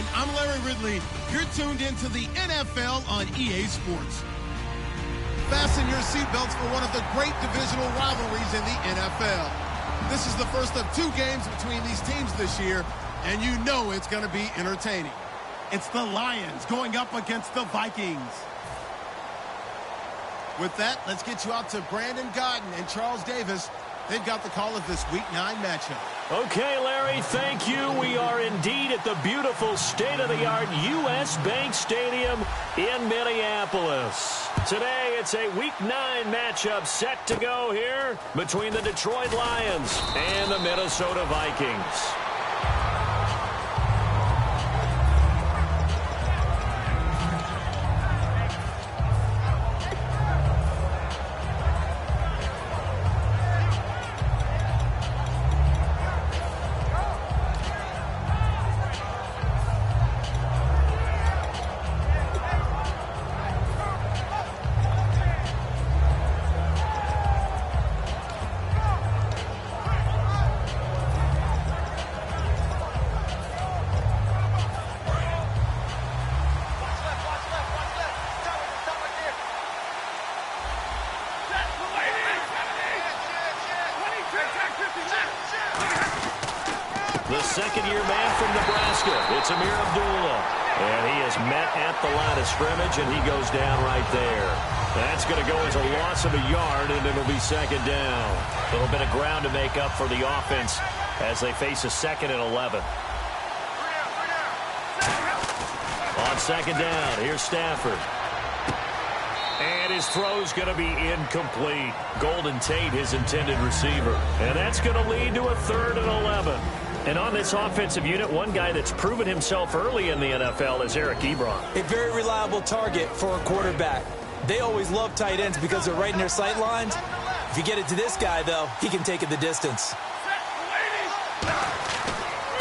everyone. I'm Larry Ridley. You're tuned into the NFL on EA Sports. Fasten your seatbelts for one of the great divisional rivalries in the NFL. This is the first of 2 games between these teams this year, and you know it's going to be entertaining. It's the Lions going up against the Vikings. With that, let's get you out to Brandon Godden and Charles Davis. They've got the call of this Week 9 matchup. Okay, Larry, thank you. We are indeed at the beautiful state-of-the-art U.S. Bank Stadium in Minneapolis. Today, it's a Week 9 matchup set to go here between the Detroit Lions and the Minnesota Vikings. The second-year man from Nebraska, it's Amir Abdullah. And he is met at the line of scrimmage, and he goes down right there. That's going to go as a loss of a yard, and it'll be second down. A little bit of ground to make up for the offense as they face a 2nd and 11. On second down, here's Stafford. And his throw's going to be incomplete. Golden Tate, his intended receiver. And that's going to lead to a 3rd and 11. And on this offensive unit, one guy that's proven himself early in the NFL is Eric Ebron. A very reliable target for a quarterback. They always love tight ends because they're right in their sight lines. If you get it to this guy, though, he can take it the distance.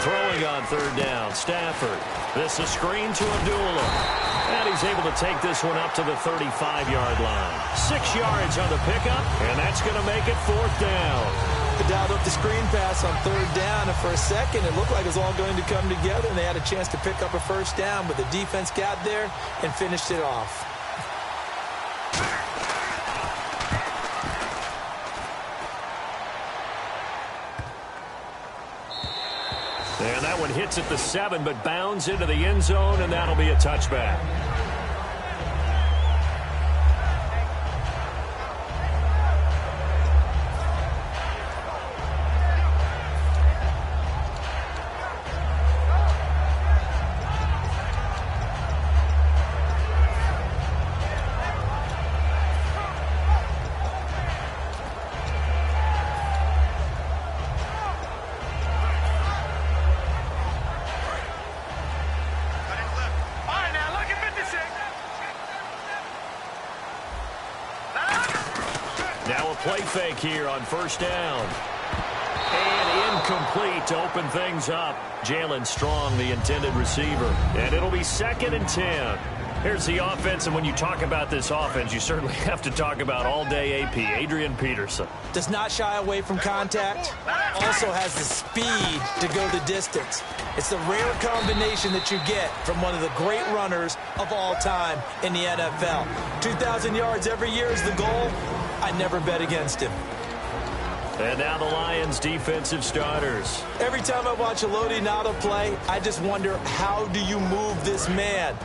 Throwing on 3rd down, Stafford. This is a screen to Abdullah. And he's able to take this one up to the 35-yard line. 6 yards on the pickup, and that's going to make it 4th down. Dialed up the screen pass on 3rd down, and for a second it looked like it was all going to come together, and they had a chance to pick up a 1st down, but the defense got there and finished it off. And that one hits at the 7, but bounds into the end zone, and that'll be a touchback. Now a play fake here on 1st down. And incomplete to open things up. Jalen Strong, the intended receiver. And it'll be 2nd and 10. Here's the offense, and when you talk about this offense, you certainly have to talk about all-day AP, Adrian Peterson. Does not shy away from contact. Also has the speed to go the distance. It's the rare combination that you get from one of the great runners of all time in the NFL. 2,000 yards every year is the goal. I never bet against him. And now the Lions' defensive starters. Every time I watch Elodie Nada play, I just wonder, how do you move this man?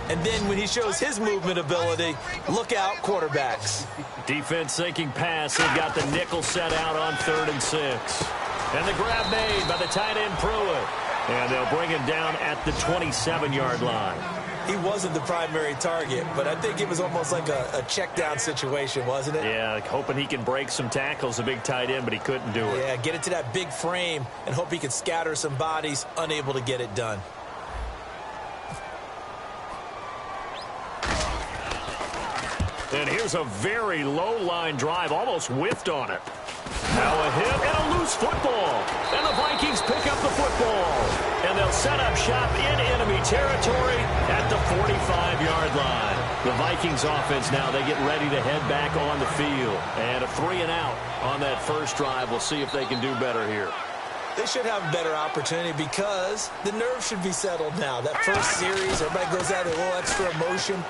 And then when he shows his movement ability, look out, quarterbacks. Defense thinking pass. They've got the nickel set out on 3rd and 6. And the grab made by the tight end Pruitt. And they'll bring him down at the 27-yard line. He wasn't the primary target, but I think it was almost like a check-down situation, wasn't it? Yeah, like hoping he can break some tackles, a big tight end, but he couldn't do it. Yeah, get it to that big frame and hope he can scatter some bodies, unable to get it done. And here's a very low-line drive, almost whiffed on it. Now a hit and a loose football. And the Vikings pick up the football. And they'll set up shop in enemy territory at the 45-yard line. The Vikings offense now, they get ready to head back on the field. And a 3-and-out on that first drive. We'll see if they can do better here. They should have a better opportunity because the nerves should be settled now. That first series, everybody goes out with a little extra emotion.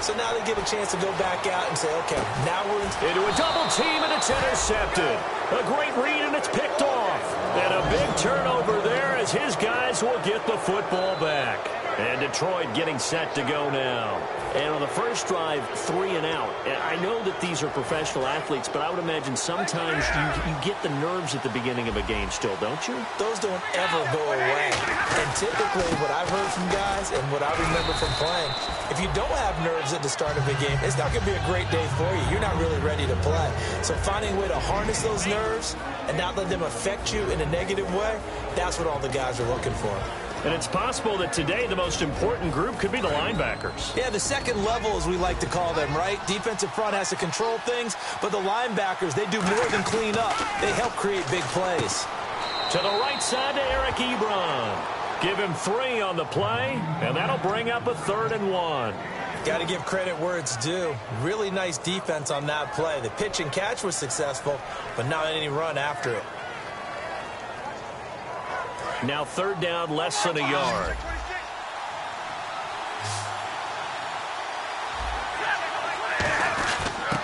So now they get a chance to go back out and say, okay, now we're into a double team, and it's intercepted. A great read, and it's picked off. And a big turnover there as his guys will get the football back. And Detroit getting set to go now. And on the first drive, 3 and out. And I know that these are professional athletes, but I would imagine sometimes you get the nerves at the beginning of a game still, don't you? Those don't ever go away. And typically what I've heard from guys and what I remember from playing, if you don't have nerves at the start of a game, it's not going to be a great day for you. You're not really ready to play. So finding a way to harness those nerves and not let them affect you in a negative way, that's what all the guys are looking for. And it's possible that today the most important group could be the linebackers. Yeah, the second level, as we like to call them, right? Defensive front has to control things, but the linebackers, they do more than clean up. They help create big plays. To the right side to Eric Ebron. Give him 3 on the play, and that'll bring up a 3rd and 1. Got to give credit where it's due. Really nice defense on that play. The pitch and catch was successful, but not any run after it. Now 3rd down, less than a yard.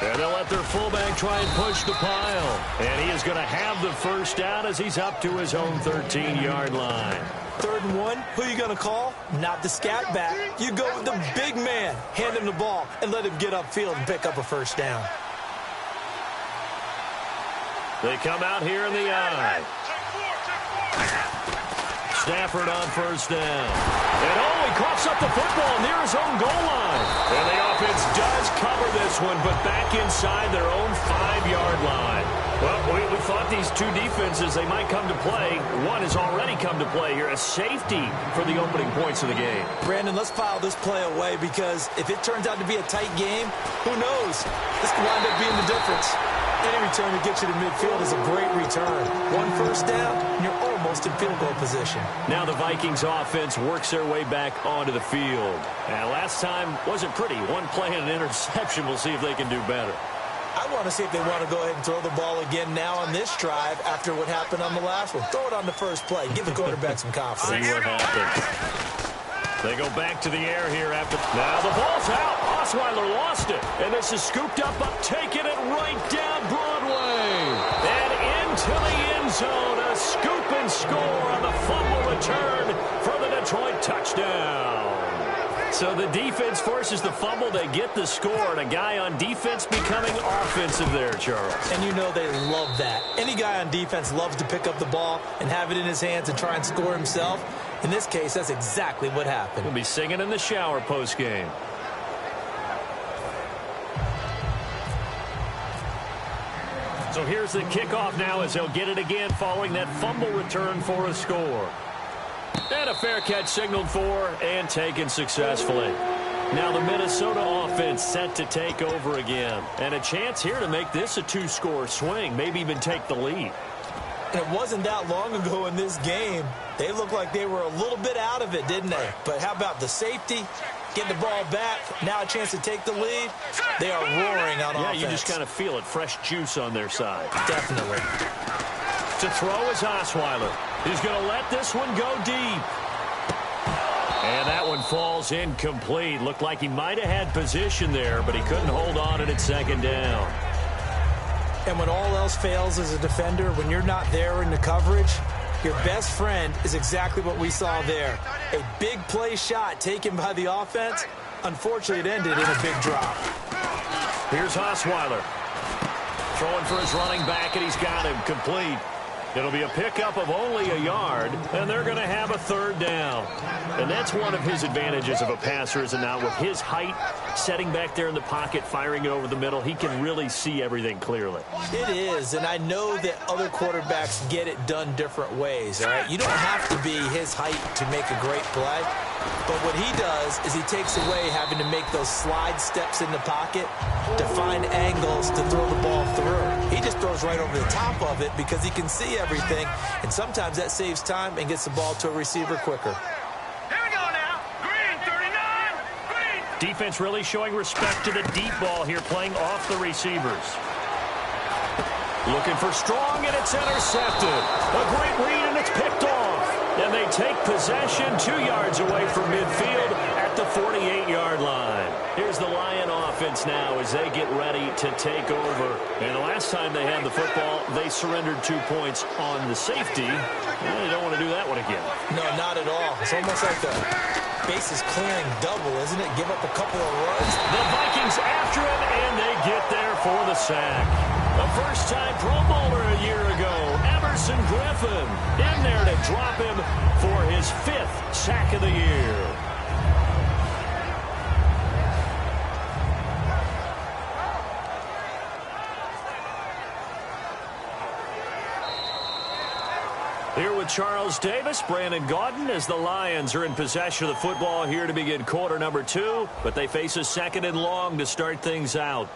And they'll let their fullback try and push the pile. And he is going to have the first down as he's up to his own 13-yard line. 3rd and 1, who are you going to call? Not the scat back. You go with the big man. Hand him the ball and let him get upfield and pick up a first down. They come out here in the eye. Stafford on first down. And he coughs up the football near his own goal line. And the offense does cover this one, but back inside their own 5-yard line. Well, we thought these two defenses, they might come to play. One has already come to play here, a safety for the opening points of the game. Brandon, let's file this play away because if it turns out to be a tight game, who knows? This could wind up being the difference. Any return that gets you to midfield is a great return. 1 first down, and you're almost in field goal position. Now the Vikings offense works their way back onto the field. And last time wasn't pretty. 1 play and an interception. We'll see if they can do better. I want to see if they want to go ahead and throw the ball again now on this drive after what happened on the last one. Throw it on the first play. Give the quarterback some confidence. See what happens. They go back to the air here after. Now the ball's out. Osweiler lost it. And this is scooped up, taking it right down Broadway. And into the end zone. A scoop and score on the fumble return for the Detroit touchdown. So the defense forces the fumble. They get the score. And a guy on defense becoming offensive there, Charles. And you know they love that. Any guy on defense loves to pick up the ball and have it in his hands and try and score himself. In this case, that's exactly what happened. He'll be singing in the shower post-game. So here's the kickoff now as they'll get it again following that fumble return for a score. And a fair catch signaled for and taken successfully. Now the Minnesota offense set to take over again. And a chance here to make this a 2-score swing, maybe even take the lead. And it wasn't that long ago in this game. They looked like they were a little bit out of it, didn't they? But how about the safety? Get the ball back. Now a chance to take the lead. They are roaring on offense. Yeah, you just kind of feel it. Fresh juice on their side. Definitely. To throw is Osweiler. He's going to let this one go deep. And that one falls incomplete. Looked like he might have had position there, but he couldn't hold on at 2nd down. And when all else fails as a defender, when you're not there in the coverage, your best friend is exactly what we saw there. A big play shot taken by the offense. Unfortunately, it ended in a big drop. Here's Osweiler. Throwing for his running back, and he's got him complete. It'll be a pickup of only a yard, and they're going to have a 3rd down. And that's one of his advantages of a passer, is it not? With his height, setting back there in the pocket, firing it over the middle, he can really see everything clearly. It is, and I know that other quarterbacks get it done different ways, all right? You don't have to be his height to make a great play. But what he does is he takes away having to make those slide steps in the pocket to find angles to throw the ball through. He just throws right over the top of it because he can see everything, and sometimes that saves time and gets the ball to a receiver quicker. Here we go now. Green, 39. Green. Defense really showing respect to the deep ball here, playing off the receivers. Looking for Strong, and it's intercepted. A great read and a it's picked off. And they take possession 2 yards away from midfield at the 48-yard line. Here's the Lion offense now as they get ready to take over. And the last time they had the football, they surrendered 2 points on the safety. Well, they don't want to do that one again. No, not at all. It's almost like the bases clearing double, isn't it? Give up a couple of runs. The Vikings after him, and they get there for the sack. A first-time Pro Bowler a year ago, Emerson Griffin, in there to drop him for his 5th sack of the year. Here with Charles Davis, Brandon Gaudin, as the Lions are in possession of the football here to begin quarter number 2, but they face a 2nd and long to start things out.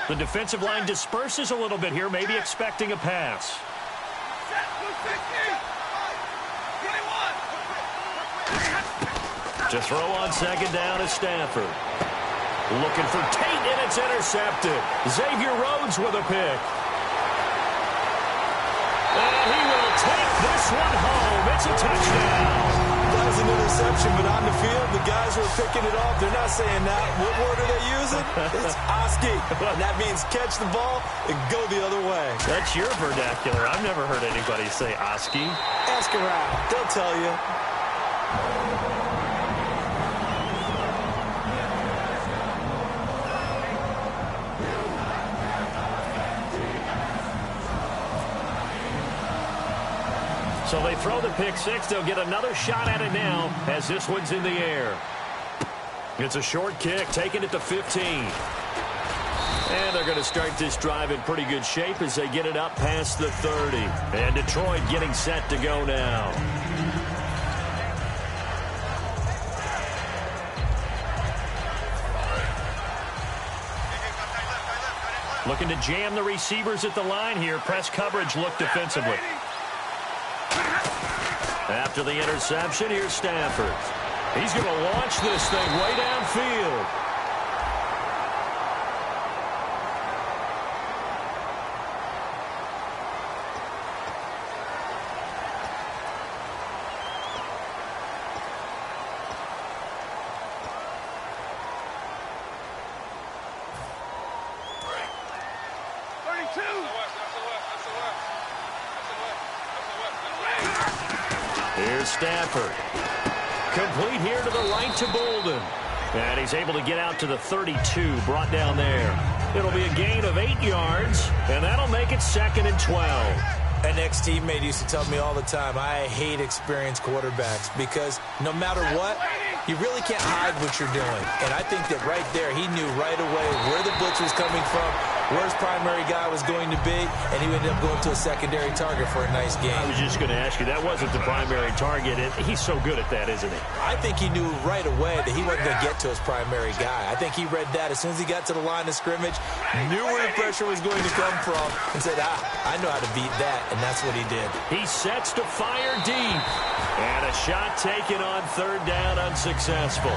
The defensive line disperses a little bit here, maybe expecting a pass. To throw on 2nd down is Stafford. Looking for Tate, and it's intercepted. Xavier Rhodes with a pick. And he will take this one home. It's a touchdown. That was an interception, but on the field, the guys who are picking it off, they're not saying that. What word are they using? It's Oski. And that means catch the ball and go the other way. That's your vernacular. I've never heard anybody say Oski. Ask around. They'll tell you. So they throw the pick 6. They'll get another shot at it now as this one's in the air. It's a short kick, taking it to 15. And they're going to start this drive in pretty good shape as they get it up past the 30. And Detroit getting set to go now. Looking to jam the receivers at the line here. Press coverage look defensively. After the interception, here's Stafford. He's going to launch this thing way downfield. Here's Stafford. Complete here to the right to Bolden. And he's able to get out to the 32, brought down there. It'll be a gain of 8 yards, and that'll make it 2nd and 12. An ex-teammate used to tell me all the time, I hate experienced quarterbacks because no matter what, you really can't hide what you're doing. And I think that right there, he knew right away where the blitz was coming from, where his primary guy was going to be, and he ended up going to a secondary target for a nice game. I was just going to ask you, that wasn't the primary target. He's so good at that, isn't he? I think he knew right away that he wasn't going to get to his primary guy. I think he read that as soon as he got to the line of scrimmage, knew where the pressure was going to come from, and said, I know how to beat that, and that's what he did. He sets to fire deep. And a shot taken on 3rd down, unsuccessful.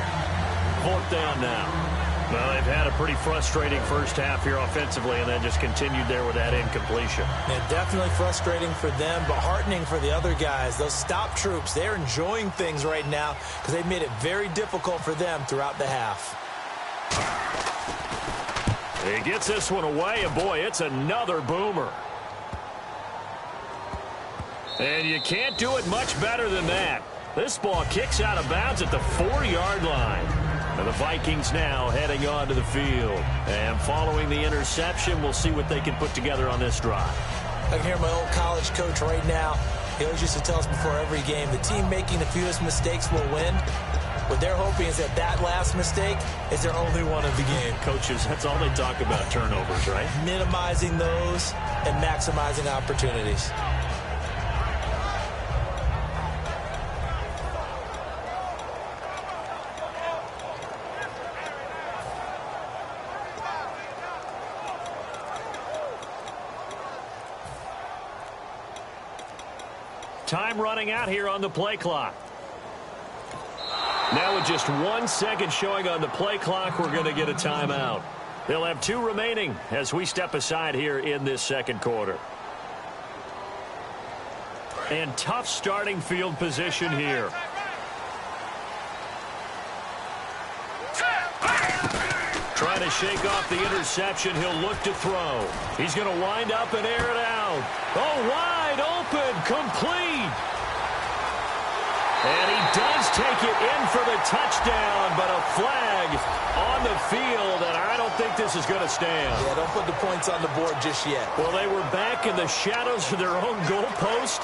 4th down now. Well, they've had a pretty frustrating first half here offensively, and then just continued there with that incompletion. Yeah, definitely frustrating for them, but heartening for the other guys. Those stop troops, they're enjoying things right now because they've made it very difficult for them throughout the half. He gets this one away, and boy, it's another boomer. And you can't do it much better than that. This ball kicks out of bounds at the 4-yard line. And the Vikings now heading onto the field. And following the interception, we'll see what they can put together on this drive. I can hear my old college coach right now. He always used to tell us before every game, the team making the fewest mistakes will win. What they're hoping is that that last mistake is their only one of the game. Coaches, that's all they talk about, turnovers, right? Minimizing those and maximizing opportunities. Time running out here on the play clock. Now with just 1 second showing on the play clock, we're going to get a timeout. They'll have 2 remaining as we step aside here in this second quarter. And tough starting field position here. Trying to shake off the interception. He'll look to throw. He's going to wind up and air it out. Oh, wide open, complete. And he does take it in for the touchdown, but a flag on the field, and I don't think this is going to stand. Yeah, don't put the points on the board just yet. Well, they were back in the shadows of their own goalpost,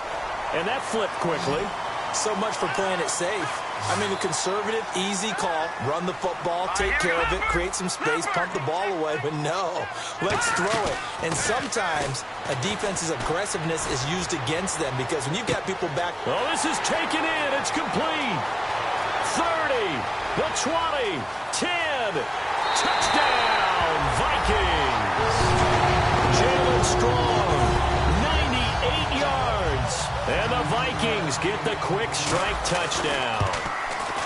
and that flipped quickly. So much for playing it safe. I mean, a conservative, easy call, run the football, take care of it, create some space, pump the ball away, but no, let's throw it. And sometimes a defense's aggressiveness is used against them because when you've got people back. Oh, this is taken in. It's complete. 30, the 20, 10, touchdown, Vikings. Jalen Strong, 98 yards. And the Vikings get the quick strike touchdown.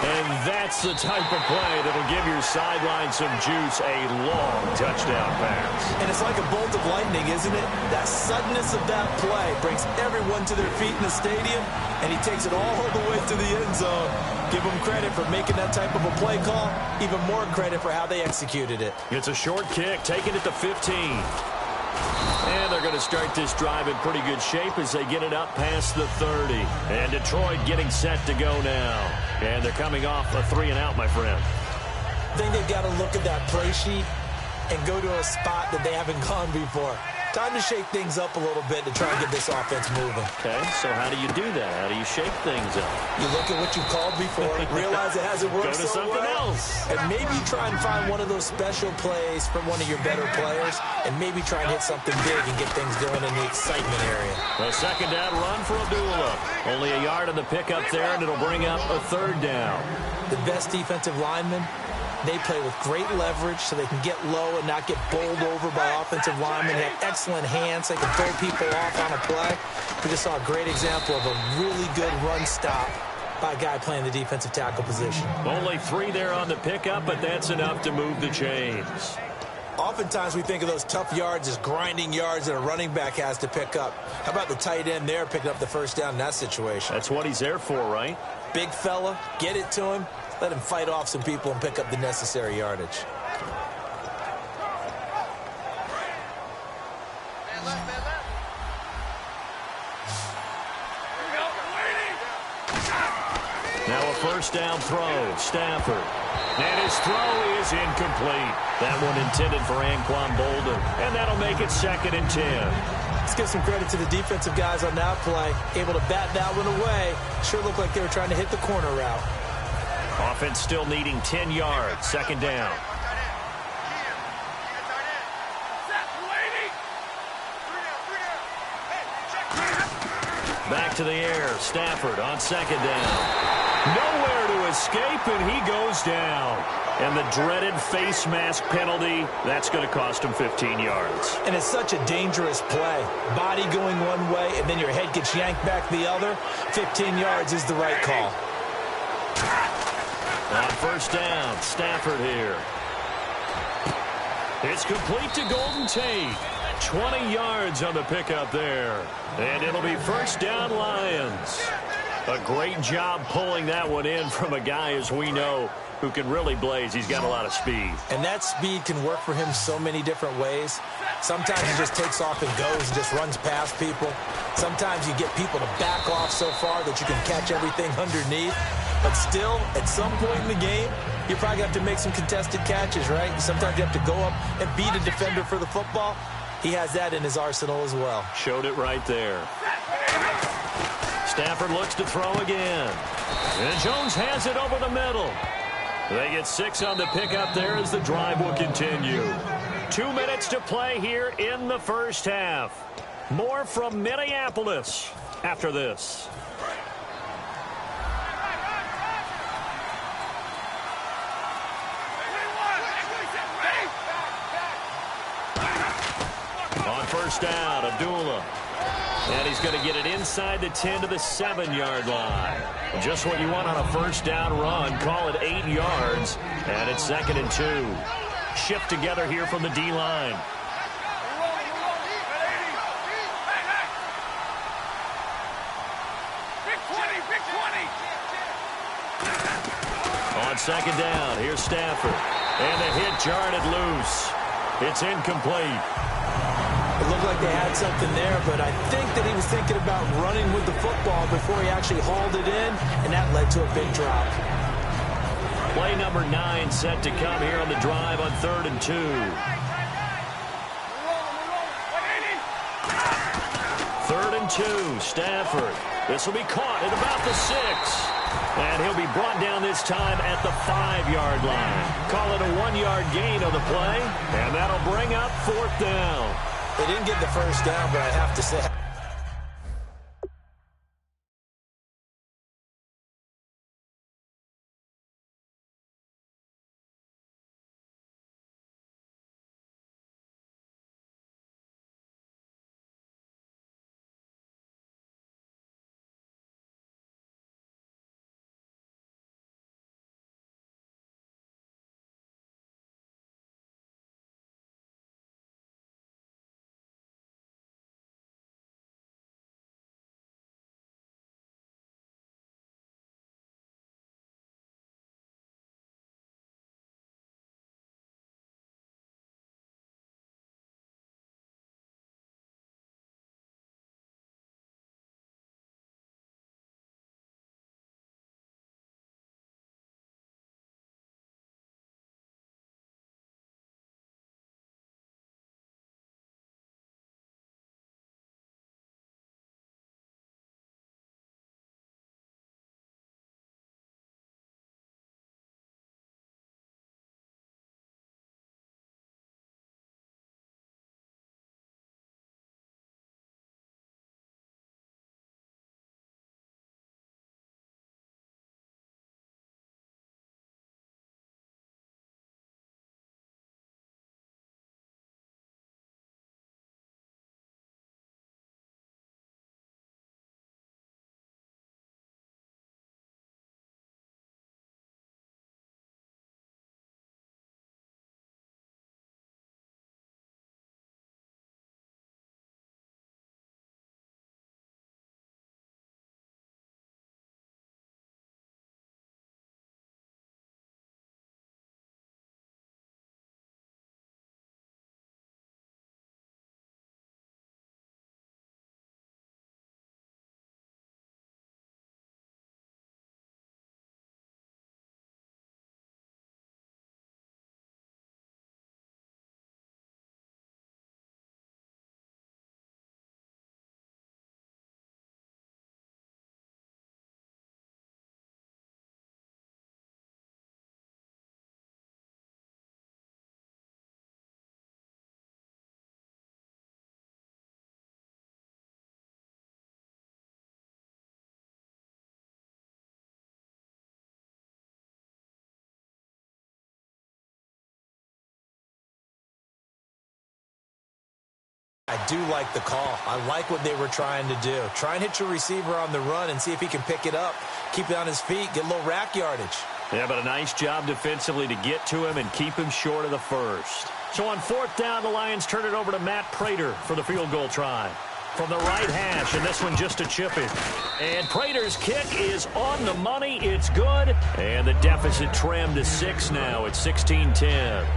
And that's the type of play that'll give your sideline some juice, a long touchdown pass. And it's like a bolt of lightning, isn't it? That suddenness of that play brings everyone to their feet in the stadium, and he takes it all the way to the end zone. Give him credit for making that type of a play call, even more credit for how they executed it. It's a short kick, taking it to 15. And they're going to start this drive in pretty good shape as they get it up past the 30. And Detroit getting set to go now. And they're coming off a 3-and-out, my friend. I think they've got to look at that play sheet and go to a spot that they haven't gone before. Time to shake things up a little bit to try and get this offense moving. Okay, so how do you do that? How do you shake things up? You look at what you called before, realize it hasn't worked Go to something else. and maybe try and find one of those special plays from one of your better players, and maybe try and hit something big and get things going in the excitement area. A second down run for Abdullah. Only a yard on the pickup there, and it'll bring up a 3rd down. The best defensive linemen, they play with great leverage so they can get low and not get bowled over by offensive linemen. They have excellent hands. They can throw people off on a play. We just saw a great example of a really good run stop by a guy playing the defensive tackle position. Only 3 there on the pickup, but that's enough to move the chains. Oftentimes we think of those tough yards as grinding yards that a running back has to pick up. How about the tight end there picking up the first down in that situation? That's what he's there for, right? Big fella, get it to him. Let him fight off some people and pick up the necessary yardage. Now a first down throw, Stafford. And his throw is incomplete. That one intended for Anquan Bolden. And that'll make it 2nd and 10. Let's give some credit to the defensive guys on that play. Able to bat that one away. Sure looked like they were trying to hit the corner route. Offense still needing 10 yards. 2nd down. Back to the air. Stafford on 2nd down. Nowhere to escape, and he goes down. And the dreaded face mask penalty, that's going to cost him 15 yards. And it's such a dangerous play. Body going one way, and then your head gets yanked back the other. 15 yards is the right call. On first down, Stafford here. It's complete to Golden Tate. 20 yards on the pickup there. And it'll be first down, Lions. A great job pulling that one in from a guy, as we know, who can really blaze. He's got a lot of speed. And that speed can work for him so many different ways. Sometimes he just takes off and goes and just runs past people. Sometimes you get people to back off so far that you can catch everything underneath. But still, at some point in the game, you're probably going to have to make some contested catches, right? Sometimes you have to go up and beat a defender for the football. He has that in his arsenal as well. Showed it right there. Stafford looks to throw again. And Jones has it over the middle. They get 6 on the pickup there as the drive will continue. 2 minutes to play here in the first half. More from Minneapolis after this. On first down, Abdullah. And he's going to get it inside the 10 to the 7-yard line. Just what you want on a first down run. Call it 8 yards. And it's 2nd and 2. shift together here from the D-line. On second down, here's Stafford. And the hit jarred it loose. It's incomplete. It looked like they had something there, but I think that he was thinking about running with the football before he actually hauled it in, and that led to a big drop. Play number 9 set to come here on the drive on 3rd and 2. 3rd and 2, Stafford. This will be caught at about the 6. And he'll be brought down this time at the 5-yard line. Call it a 1-yard gain on the play, and that'll bring up 4th down. They didn't get the first down, but I have to say, I do like the call. I like what they were trying to do. Try and hit your receiver on the run and see if he can pick it up. Keep it on his feet, get a little rack yardage. Yeah, but a nice job defensively to get to him and keep him short of the first. So on 4th down, the Lions turn it over to Matt Prater for the field goal try. From the right hash, and this one just a chip in. And Prater's kick is on the money. It's good. And the deficit trimmed to 6 now at 16-10.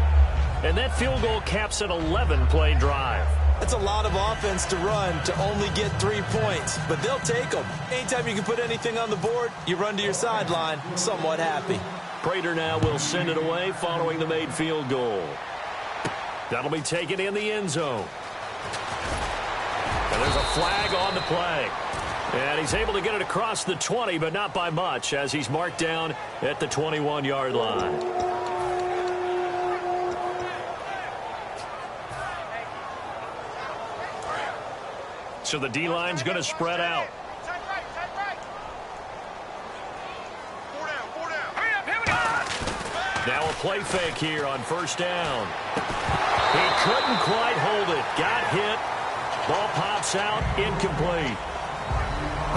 And that field goal caps an 11-play drive. That's a lot of offense to run to only get 3 points, but they'll take them. Anytime you can put anything on the board, you run to your sideline, somewhat happy. Prater now will send it away following the made field goal. That'll be taken in the end zone. And there's a flag on the play. And he's able to get it across the 20, but not by much, as he's marked down at the 21-yard line. So the D-line's going to spread out. Now a play fake here on 1st down. He couldn't quite hold it. Got hit. Ball pops out, incomplete.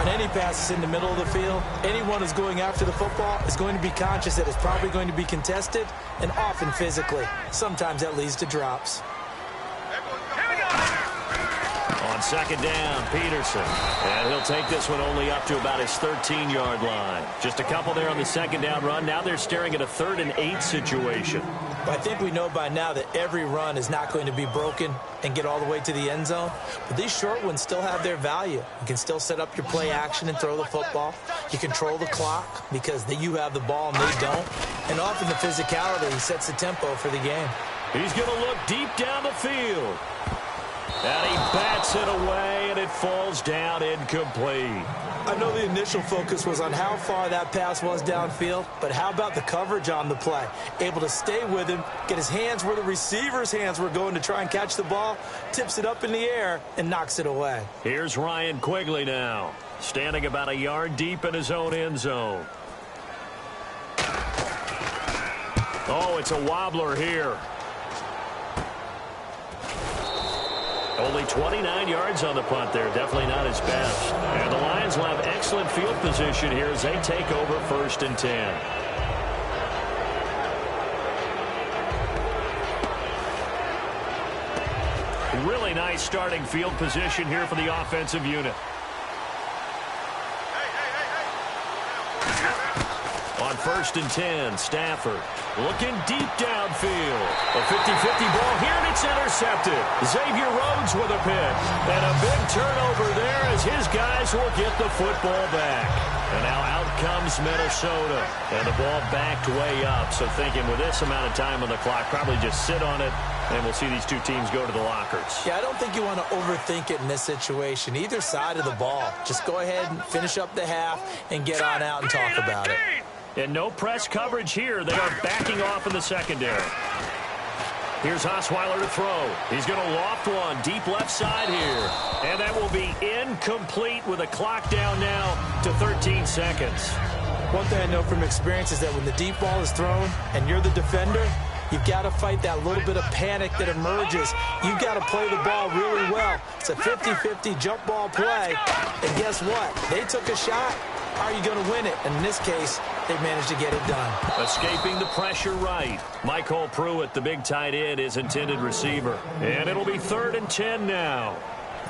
On any passes in the middle of the field, anyone who's going after the football is going to be conscious that it's probably going to be contested, and often physically. Sometimes that leads to drops. On second down, Peterson. And he'll take this one only up to about his 13-yard line. Just a couple there on the second down run. Now they're staring at a 3rd and 8 situation. But I think we know by now that every run is not going to be broken and get all the way to the end zone. But these short ones still have their value. You can still set up your play action and throw the football. You control the clock because you have the ball and they don't. And often the physicality sets the tempo for the game. He's going to look deep down the field. And he bats it away, and it falls down incomplete. I know the initial focus was on how far that pass was downfield, but how about the coverage on the play? Able to stay with him, get his hands where the receiver's hands were going to try and catch the ball, tips it up in the air, and knocks it away. Here's Ryan Quigley now, standing about a yard deep in his own end zone. Oh, it's a wobbler here. Only 29 yards on the punt there. Definitely not his best. And the Lions will have excellent field position here as they take over 1st and 10. Really nice starting field position here for the offensive unit. On 1st and 10, Stafford looking deep downfield. A 50-50 ball here, and it's intercepted. Xavier Rhodes with a pick. And a big turnover there as his guys will get the football back. And now out comes Minnesota. And the ball backed way up. So thinking with this amount of time on the clock, probably just sit on it, and we'll see these two teams go to the lockers. Yeah, I don't think you want to overthink it in this situation. Either side of the ball. Just go ahead and finish up the half and get on out and talk about it. And no press coverage here. They are backing off in the secondary. Here's Osweiler to throw. He's going to loft one deep left side here. And that will be incomplete with a clock down now to 13 seconds. One thing I know from experience is that when the deep ball is thrown and you're the defender, you've got to fight that little bit of panic that emerges. You've got to play the ball really well. It's a 50-50 jump ball play. And guess what? They took a shot. How are you going to win it? And in this case, they managed to get it done. Escaping the pressure right. Michael Pruitt, the big tight end, is intended receiver. And it'll be 3rd and 10 now.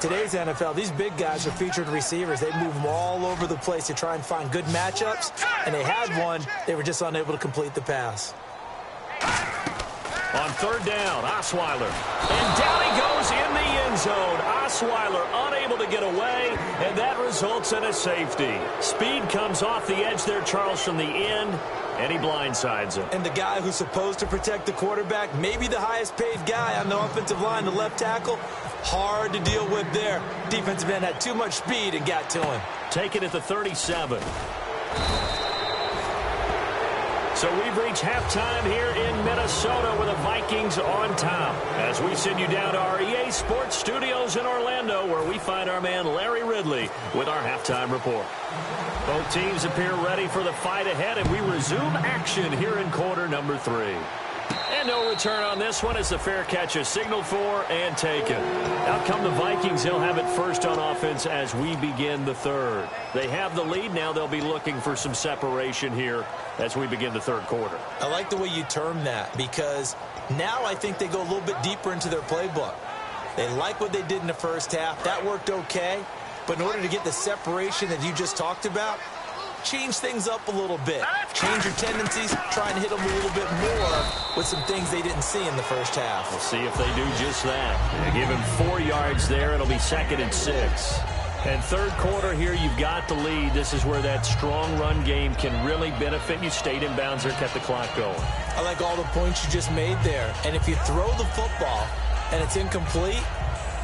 Today's NFL, these big guys are featured receivers. They move them all over the place to try and find good matchups. And they had one. They were just unable to complete the pass. On 3rd down, Osweiler. And down he goes in the end zone. Osweiler unable to get away, and that results in a safety. Speed comes off the edge there, Charles, from the end, and he blindsides him. And the guy who's supposed to protect the quarterback, maybe the highest paid guy on the offensive line, the left tackle, hard to deal with there. Defensive end had too much speed and got to him. Take it at the 37. So we've reached halftime here in Minnesota with the Vikings on top. As we send you down to our EA Sports Studios in Orlando, where we find our man Larry Ridley with our halftime report. Both teams appear ready for the fight ahead, and we resume action here in quarter number 3. And no return on this one as the fair catch is signaled for and taken. Out come the Vikings. They'll have it first on offense as we begin the 3rd. They have the lead. Now they'll be looking for some separation here as we begin the 3rd quarter. I like the way you term that because now I think they go a little bit deeper into their playbook. They like what they did in the first half. That worked okay. But in order to get the separation that you just talked about, change things up a little bit. Change your tendencies. Try and hit them a little bit more with some things they didn't see in the first half. We'll see if they do just that. They give him 4 yards there. It'll be 2nd and 6. And 3rd quarter here, you've got the lead. This is where that strong run game can really benefit you. Stayed in bounds there, kept the clock going. I like all the points you just made there. And if you throw the football and it's incomplete,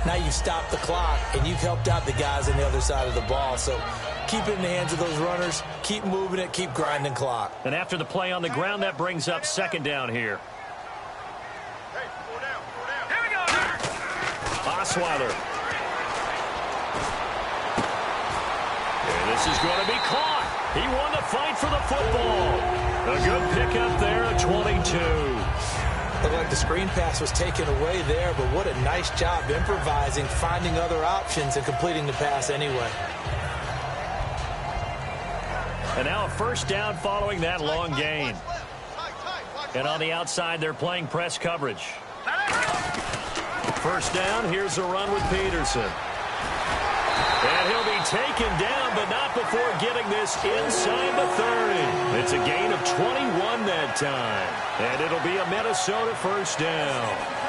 now you've stopped the clock and you've helped out the guys on the other side of the ball. So keep it in the hands of those runners. Keep moving it. Keep grinding clock. And after the play on the ground, that brings up 2nd down here. Hey, 4 down, 4 down. Here we go. Osweiler. And this is going to be caught. He won the fight for the football. A good pickup there at 22. Looked like the screen pass was taken away there, but what a nice job improvising, finding other options, and completing the pass anyway. And now a first down following that long gain. And on the outside, they're playing press coverage. First down, here's a run with Peterson. And he'll be taken down, but not before getting this inside the 30. It's a gain of 21 that time. And it'll be a Minnesota first down.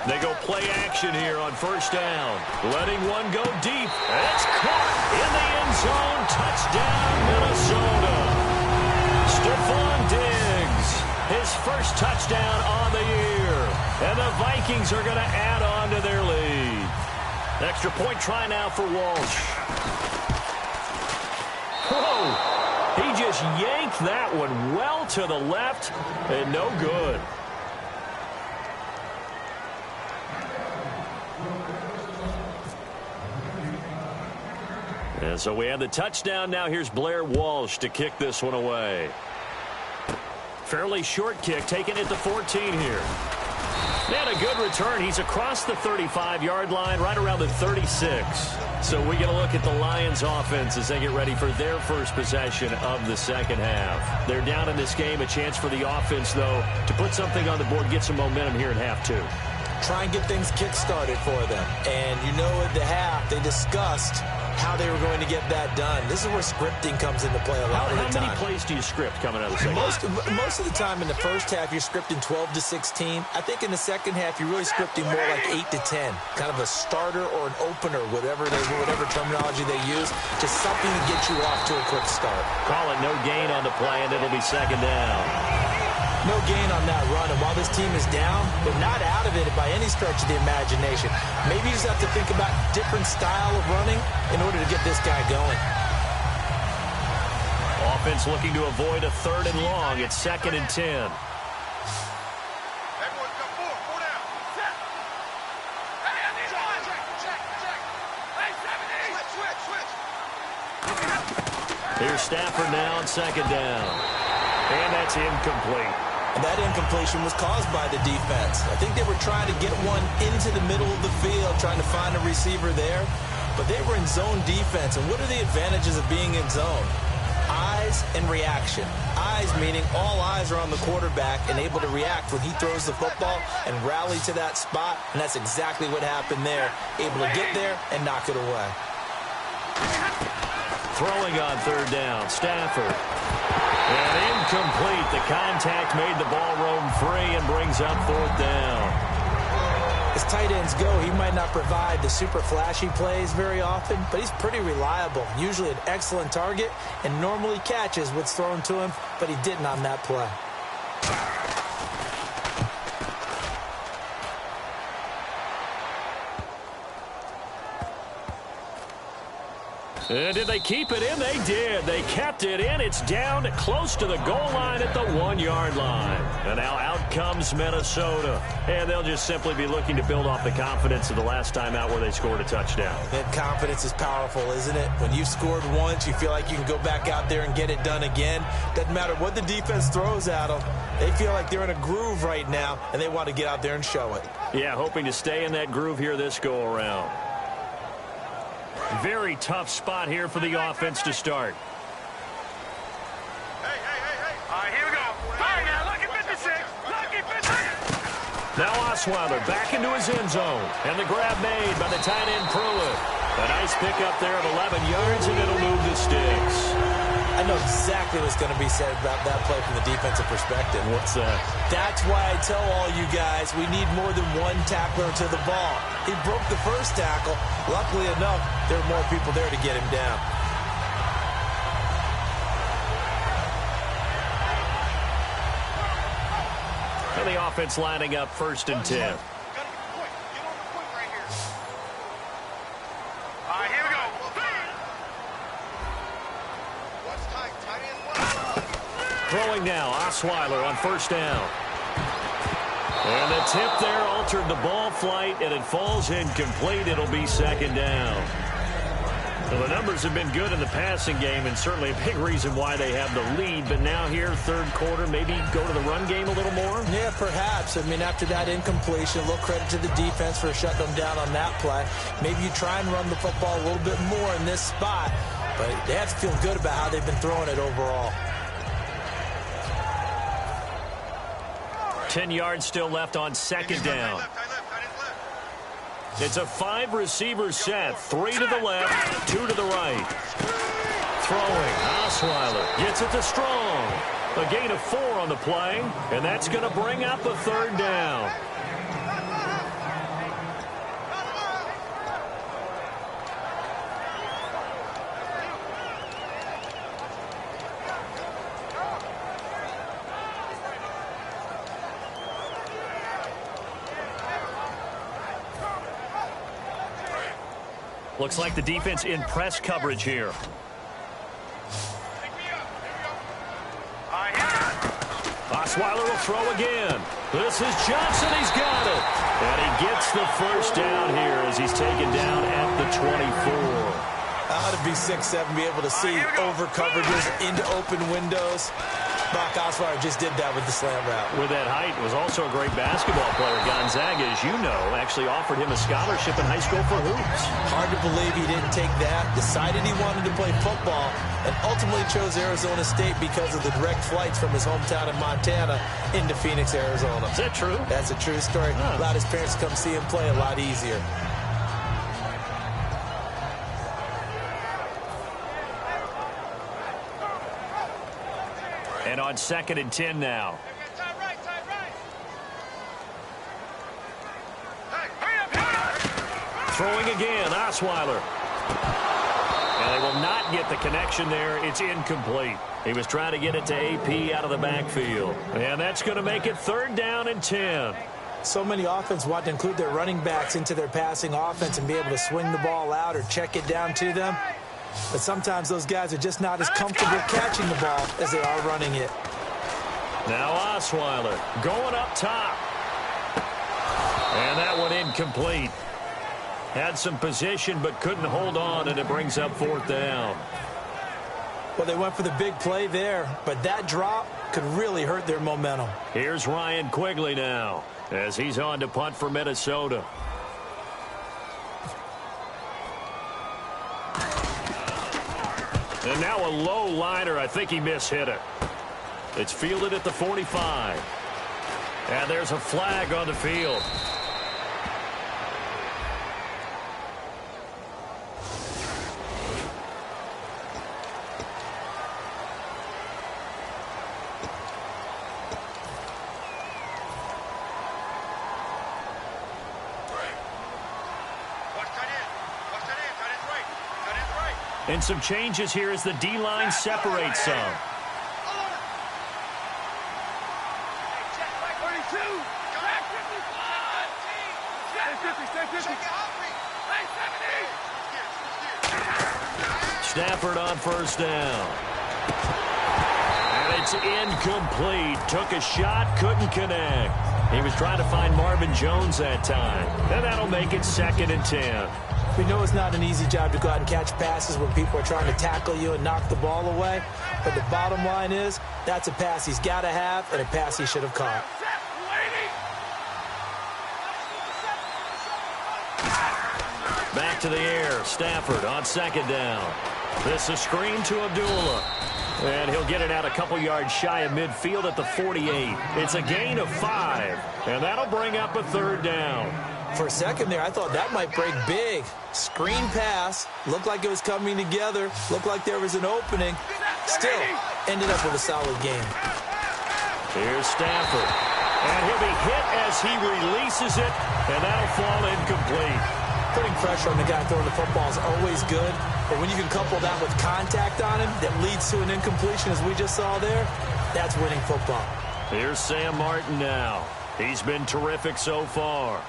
They go play action here on first down. Letting one go deep. And it's caught in the end zone. Touchdown, Minnesota. Stephon Diggs, his first touchdown on the year. And the Vikings are going to add on to their lead. Extra point try now for Walsh. Whoa! He just yanked that one well to the left and no good. And so we have the touchdown. Now here's Blair Walsh to kick this one away. Fairly short kick, taking it to 14 here. And a good return. He's across the 35-yard line, right around the 36. So we get a look at the Lions offense as they get ready for their first possession of the second half. They're down in this game. A chance for the offense, though, to put something on the board, get some momentum here in half two. Try and get things kick-started for them. And you know at the half, they discussed how they were going to get that done. This is where scripting comes into play a lot of the time. How many plays do you script coming out of the second half? Most of the time in the first half, you're scripting 12 to 16. I think in the second half, you're really scripting more like 8 to 10. Kind of a starter or an opener, whatever terminology they use, just something to get you off to a quick start. Call it no gain on the play, and it'll be second down. No gain on that run, and while this team is down, they're not out of it by any stretch of the imagination. Maybe you just have to think about different style of running in order to get this guy going. Offense looking to avoid a third and long. It's 2nd and 10. Here's Stafford now on second down. And that's incomplete. And that incompletion was caused by the defense. I think they were trying to get one into the middle of the field, trying to find a receiver there. But they were in zone defense. And what are the advantages of being in zone? Eyes and reaction. Eyes meaning all eyes are on the quarterback and able to react when he throws the football and rally to that spot. And that's exactly what happened there. Able to get there and knock it away. Throwing on third down, Stafford. And incomplete. The contact made the ball roam free and brings up fourth down. As tight ends go, he might not provide the super flashy plays very often, but he's pretty reliable. Usually an excellent target and normally catches what's thrown to him, but he didn't on that play. And did they keep it in? They did. They kept it in. It's down close to the goal line at the 1-yard line. And now out comes Minnesota. And they'll just simply be looking to build off the confidence of the last time out where they scored a touchdown. That confidence is powerful, isn't it? When you've scored once, you feel like you can go back out there and get it done again. Doesn't matter what the defense throws at them. They feel like they're in a groove right now, and they want to get out there and show it. Yeah, hoping to stay in that groove here this go-around. Very tough spot here for the offense to start. Hey. All right, here we go. Fire now, lucky 56. Lucky 56. Now Osweiler back into his end zone. And the grab made by the tight end Pruitt. A nice pickup there of 11 yards, and it'll move the sticks. I know exactly what's going to be said about that play from the defensive perspective. What's that? That's why I tell all you guys we need more than one tackler to the ball. He broke the first tackle. Luckily enough, there were more people there to get him down. And the offense lining up 1st and 10. Throwing now, Osweiler on 1st down. And the tip there altered the ball flight, and it falls incomplete. It'll be second down. Well, the numbers have been good in the passing game, and certainly a big reason why they have the lead. But now here, third quarter, maybe go to the run game a little more? Yeah, perhaps. I mean, after that incompletion, a little credit to the defense for shutting them down on that play. Maybe you try and run the football a little bit more in this spot. But they have to feel good about how they've been throwing it overall. 10 yards still left on second down. It's a 5-receiver set. 3 to the left, 2 to the right. Throwing. Osweiler gets it to Strong. A gain of 4 on the play, and that's going to bring up a third down. Looks like the defense in press coverage here. Osweiler will throw again. This is Johnson. He's got it. And he gets the first down here as he's taken down at the 24. How to be 6'7", be able to see over coverages into open windows. Brock Osweiler just did that with the slant route. With that height, was also a great basketball player. Gonzaga, as you know, actually offered him a scholarship in high school for hoops. Hard to believe he didn't take that, decided he wanted to play football, and ultimately chose Arizona State because of the direct flights from his hometown in Montana into Phoenix, Arizona. Is that true? That's a true story. Allowed his parents to come see him play a lot easier. And on 2nd and 10 now. Throwing again, Osweiler. And they will not get the connection there. It's incomplete. He was trying to get it to AP out of the backfield. And that's going to make it 3rd down and 10. So many offenses want to include their running backs into their passing offense and be able to swing the ball out or check it down to them. But sometimes those guys are just not as comfortable catching the ball as they are running it. Now Osweiler going up top. And that one incomplete. Had some position but couldn't hold on, and it brings up 4th down. Well, they went for the big play there, but that drop could really hurt their momentum. Here's Ryan Quigley now as he's on to punt for Minnesota. And now a low liner. I think he mishit it. It's fielded at the 45. And there's a flag on the field. And some changes here as the D-line separates some. Stafford on 1st down. And it's incomplete. Took a shot, couldn't connect. He was trying to find Marvin Jones that time. And that'll make it 2nd and 10. We know it's not an easy job to go out and catch passes when people are trying to tackle you and knock the ball away. But the bottom line is, that's a pass he's got to have and a pass he should have caught. Back to the air. Stafford on 2nd down. This is screen to Abdullah. And he'll get it out a couple yards shy of midfield at the 48. It's a gain of 5. And that'll bring up a 3rd down. For a second there, I thought that might break big. Screen pass. Looked like it was coming together. Looked like there was an opening. Still, ended up with a solid game. Here's Stafford. And he'll be hit as he releases it. And that'll fall incomplete. Putting pressure on the guy throwing the football is always good. But when you can couple that with contact on him that leads to an incompletion, as we just saw there, that's winning football. Here's Sam Martin now. He's been terrific so far.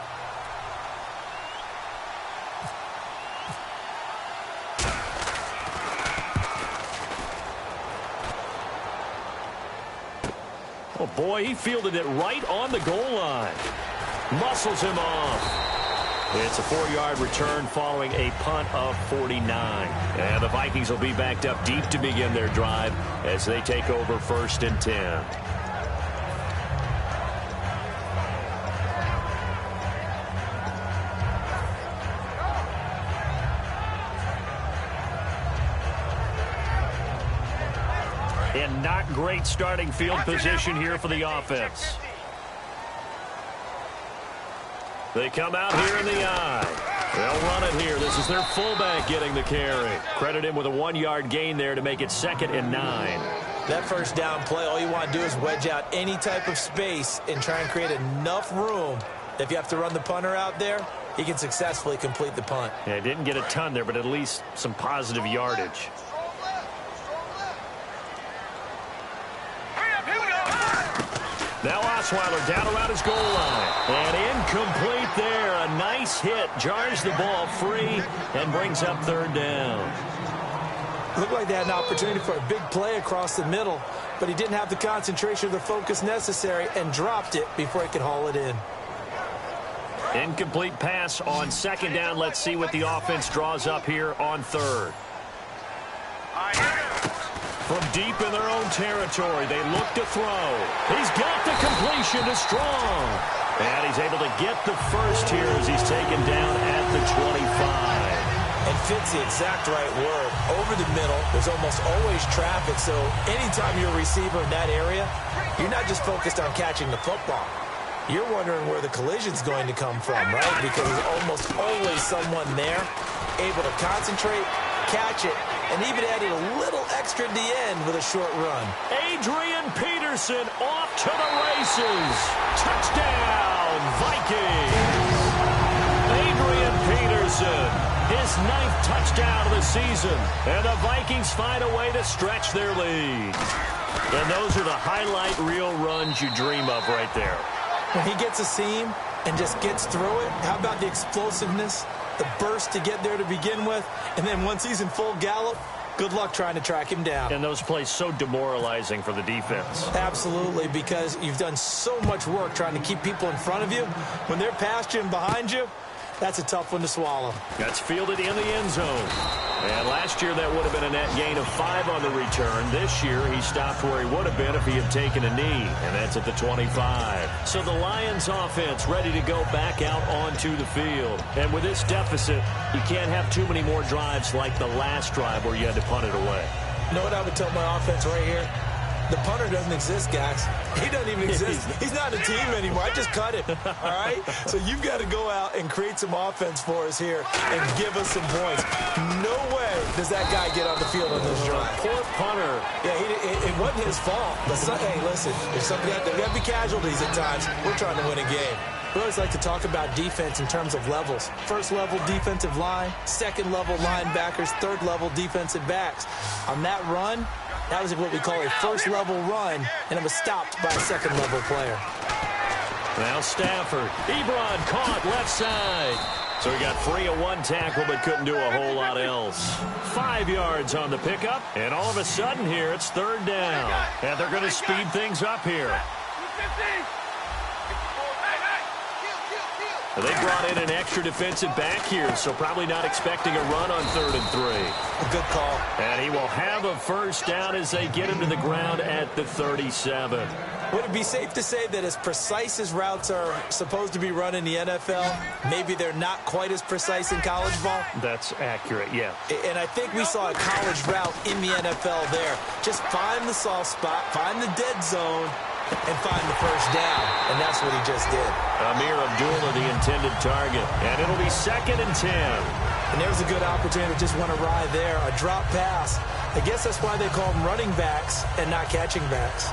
Well, boy, he fielded it right on the goal line. Muscles him off. It's a 4-yard return following a punt of 49. And the Vikings will be backed up deep to begin their drive as they take over 1st and 10. And not great starting field position here for the offense. They come out here in the eye. They'll run it here. This is their fullback getting the carry. Credit him with a 1-yard gain there to make it 2nd and 9. That first down play, all you want to do is wedge out any type of space and try and create enough room. If you have to run the punter out there, he can successfully complete the punt. Yeah, didn't get a ton there, but at least some positive yardage. Now Osweiler down around his goal line. And incomplete there. A nice hit. Jars the ball free and brings up 3rd down. Looked like they had an opportunity for a big play across the middle, but he didn't have the concentration or the focus necessary and dropped it before he could haul it in. Incomplete pass on 2nd down. Let's see what the offense draws up here on 3rd. From deep in their own territory, they look to throw. He's got the completion to Strong. And he's able to get the first here as he's taken down at the 25. And fits the exact right word. Over the middle, there's almost always traffic, so anytime you're a receiver in that area, you're not just focused on catching the football. You're wondering where the collision's going to come from, right? Because there's almost always someone there able to concentrate, catch it, and even added a little extra at the end with a short run. Adrian Peterson off to the races. Touchdown, Vikings. Adrian Peterson, his 9th touchdown of the season. And the Vikings find a way to stretch their lead. And those are the highlight reel runs you dream of right there. When he gets a seam and just gets through it, how about the explosiveness? The burst to get there to begin with, and then once he's in full gallop, good luck trying to track him down. And those plays so demoralizing for the defense. Absolutely, because you've done so much work trying to keep people in front of you. When they're past you and behind you, that's a tough one to swallow. That's fielded in the end zone. And last year that would have been a net gain of 5 on the return. This year he stopped where he would have been if he had taken a knee, and that's at the 25. So the Lions offense ready to go back out onto the field. And with this deficit, you can't have too many more drives like the last drive where you had to punt it away. You know what I would tell my offense right here? The punter doesn't exist, guys. He doesn't even exist. He's not a team anymore. I just cut him, all right? So you've got to go out and create some offense for us here and give us some points. No way does that guy get on the field on this drive. Poor punter. Yeah, it wasn't his fault. But hey, listen, if there got to be casualties at times, we're trying to win a game. We always like to talk about defense in terms of levels. First level defensive line, second level linebackers, third level defensive backs. On that run, that was what we call a first-level run, and it was stopped by a second-level player. Now Stafford. Ebron caught left side. So he got free of 1 tackle but couldn't do a whole lot else. 5 yards on the pickup, and all of a sudden here it's 3rd down. And they're going to speed things up here. They brought in an extra defensive back here, so probably not expecting a run on 3rd and 3. A good call. And he will have a first down as they get him to the ground at the 37. Would it be safe to say that as precise as routes are supposed to be run in the NFL, maybe they're not quite as precise in college ball? That's accurate, yeah. And I think we saw a college route in the NFL there. Just find the soft spot, find the dead zone, and find the first down. And that's what he just did. Amir Abdullah, the intended target. And it'll be 2nd and 10. And there's a good opportunity to just want to ride there. A drop pass. I guess that's why they call them running backs and not catching backs.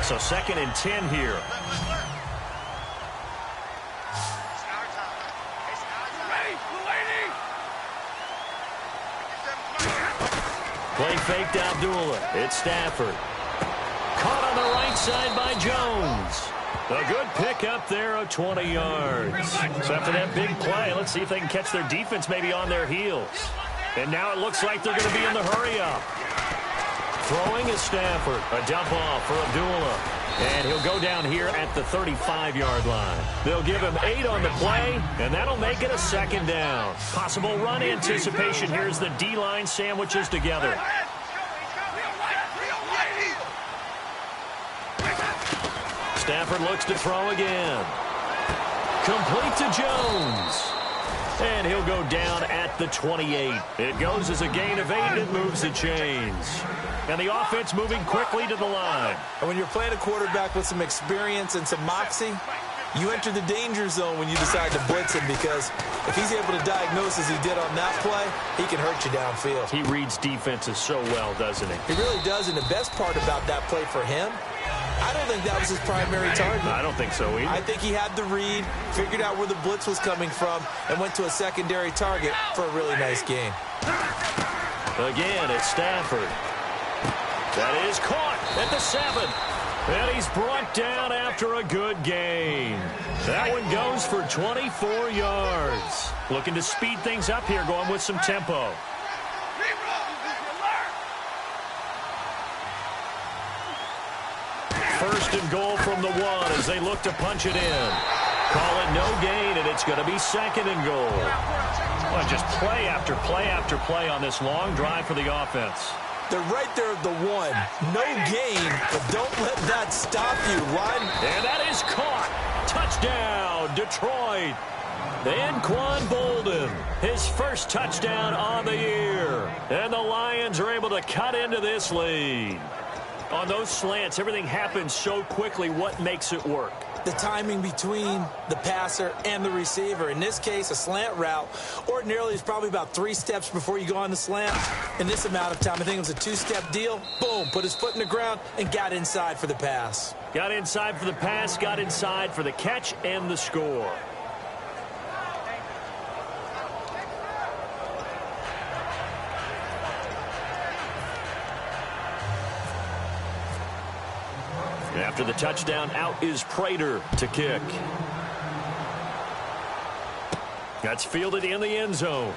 So 2nd and 10 here. Play faked Abdullah. It's Stafford. Caught on the right side by Jones. A good pickup there of 20 yards. So after that big play, let's see if they can catch their defense maybe on their heels. And now it looks like they're going to be in the hurry-up. Throwing is Stafford. A dump off for Abdullah. And he'll go down here at the 35-yard line. They'll give him 8 on the play, and that'll make it a second down. Possible run anticipation. Here's the D-line sandwiches together. Stafford looks to throw again. Complete to Jones. And he'll go down at the 28. It goes as a gain of 8, and it moves the chains. And the offense moving quickly to the line. And when you're playing a quarterback with some experience and some moxie, you enter the danger zone when you decide to blitz him, because if he's able to diagnose as he did on that play, he can hurt you downfield. He reads defenses so well, doesn't he? He really does, and the best part about that play for him, I don't think that was his primary target. I don't think so either. I think he had the read, figured out where the blitz was coming from, and went to a secondary target for a really nice gain. Again, it's Stafford. That is caught at the 7. And he's brought down after a good gain. That one goes for 24 yards. Looking to speed things up here, going with some tempo. First and goal from the 1 as they look to punch it in. Call it no gain, and it's going to be second and goal. Well, just play after play after play on this long drive for the offense. They're right there at the 1. No gain, but don't let that stop you. And that is caught. Touchdown, Detroit. Anquan Bolden, his first touchdown on the year. And the Lions are able to cut into this lead. On those slants, everything happens so quickly. What makes it work? The timing between the passer and the receiver. In this case, a slant route ordinarily is probably about 3 steps before you go on the slant. In this amount of time, I think it was a 2-step deal. Boom, put his foot in the ground and got inside for the pass. Got inside for the pass, got inside for the catch and the score. After the touchdown, out is Prater to kick. That's fielded in the end zone.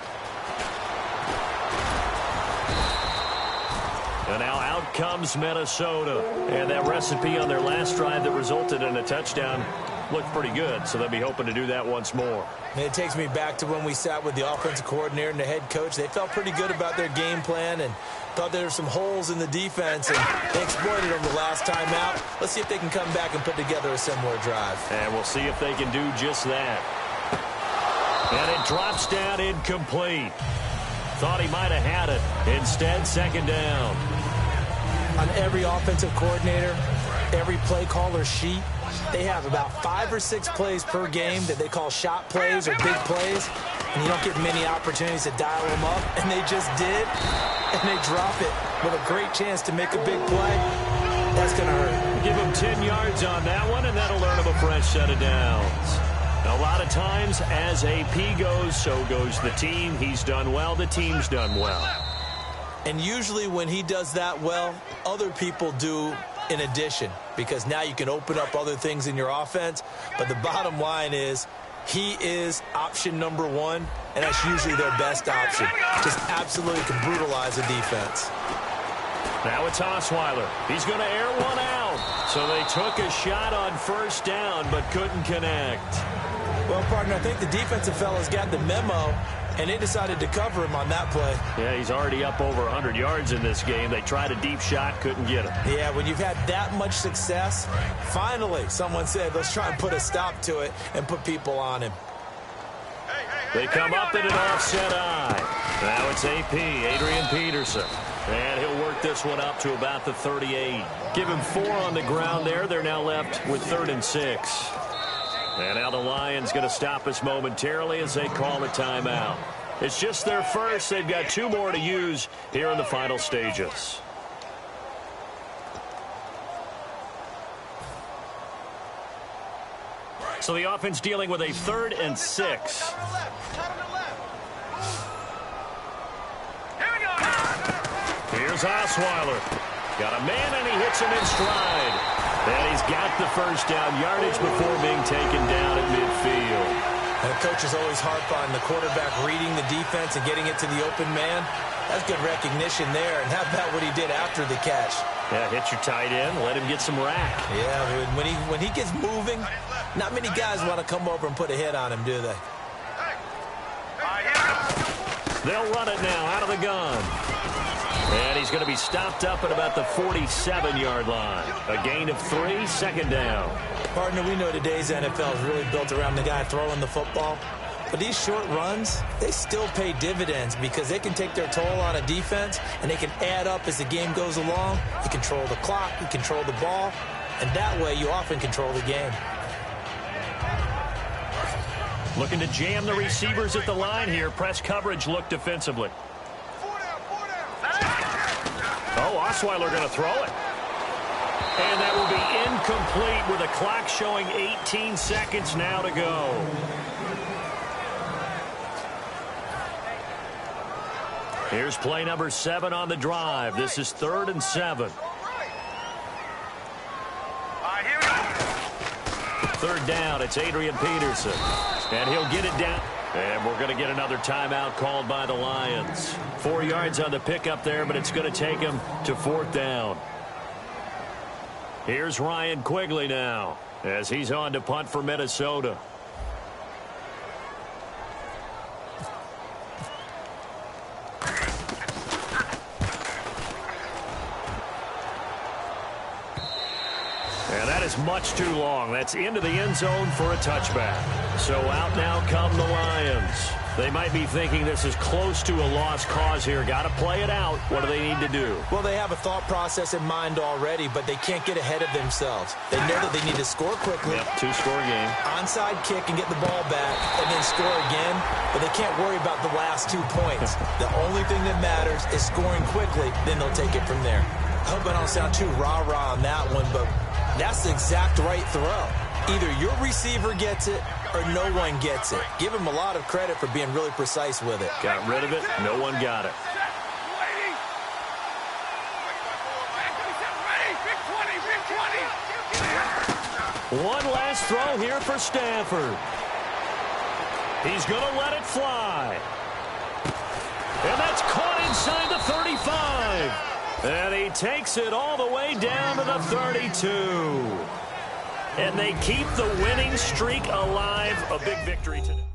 And now out comes Minnesota. And that recipe on their last drive that resulted in a touchdown looked pretty good, so they'll be hoping to do that once more. And it takes me back to when we sat with the offensive coordinator and the head coach. They felt pretty good about their game plan and thought there were some holes in the defense, and they exploited them the last time out. Let's see if they can come back and put together a similar drive. And we'll see if they can do just that. And it drops down incomplete. Thought he might have had it. Instead, second down. On every offensive coordinator, every play caller sheet, they have about 5 or 6 plays per game that they call shot plays or big plays, and you don't get many opportunities to dial them up, and they just did, and they drop it with a great chance to make a big play. That's going to hurt. Give him 10 yards on that one, and that'll earn him a fresh set of downs. A lot of times, as AP goes, so goes the team. He's done well, the team's done well. And usually when he does that well, other people do in addition, because now you can open up other things in your offense. But the bottom line is he is option number 1, and that's usually their best option. Just absolutely can brutalize a defense. Now it's Osweiler. He's going to air one out. So they took a shot on first down but couldn't connect. Well, partner, I think the defensive fellas got the memo, and they decided to cover him on that play. Yeah, he's already up over 100 yards in this game. They tried a deep shot, couldn't get him. Yeah, when you've had that much success, finally someone said, let's try and put a stop to it and put people on him. They come up in an offset eye. Now it's AP, Adrian Peterson. And he'll work this one up to about the 38. Give him 4 on the ground there. They're now left with 3rd and 6. And now the Lions going to stop us momentarily as they call a timeout. It's just their first. They've got 2 more to use here in the final stages. So the offense dealing with a 3rd and 6. Here's Osweiler. Got a man, and he hits him in stride. And he's got the first down, yardage before being taken down at midfield. And the coaches always harp on the quarterback reading the defense and getting it to the open man. That's good recognition there. And how about what he did after the catch? Yeah, hit your tight end, let him get some rack. Yeah, when he gets moving, not many guys want to come over and put a hit on him, do they? They'll run it now out of the gun. And he's going to be stopped up at about the 47-yard line. A gain of 3, second down. Partner, we know today's NFL is really built around the guy throwing the football. But these short runs, they still pay dividends because they can take their toll on a defense and they can add up as the game goes along. You control the clock, you control the ball, and that way you often control the game. Looking to jam the receivers at the line here. Press coverage look defensively. Oh, Osweiler going to throw it. And that will be incomplete with a clock showing 18 seconds now to go. Here's play number 7 on the drive. This is 3rd and 7. Third down, it's Adrian Peterson. And he'll get it down. And we're going to get another timeout called by the Lions. 4 yards on the pickup there, but it's going to take him to 4th down. Here's Ryan Quigley now as he's on to punt for Minnesota. And that is much too long. That's into the end zone for a touchback. So out now come the Lions. They might be thinking this is close to a lost cause here. Got to play it out. What do they need to do? Well, they have a thought process in mind already, but they can't get ahead of themselves. They know that they need to score quickly. Yep, 2-score game. Onside kick and get the ball back and then score again, but they can't worry about the last 2 points. The only thing that matters is scoring quickly, then they'll take it from there. I hope I don't sound too rah-rah on that one, but that's the exact right throw. Either your receiver gets it or no one gets it. Give him a lot of credit for being really precise with it. Got rid of it. No one got it. One last throw here for Stafford. He's going to let it fly. And that's caught inside the 35. And he takes it all the way down to the 32. And they keep the winning streak alive. A big victory today.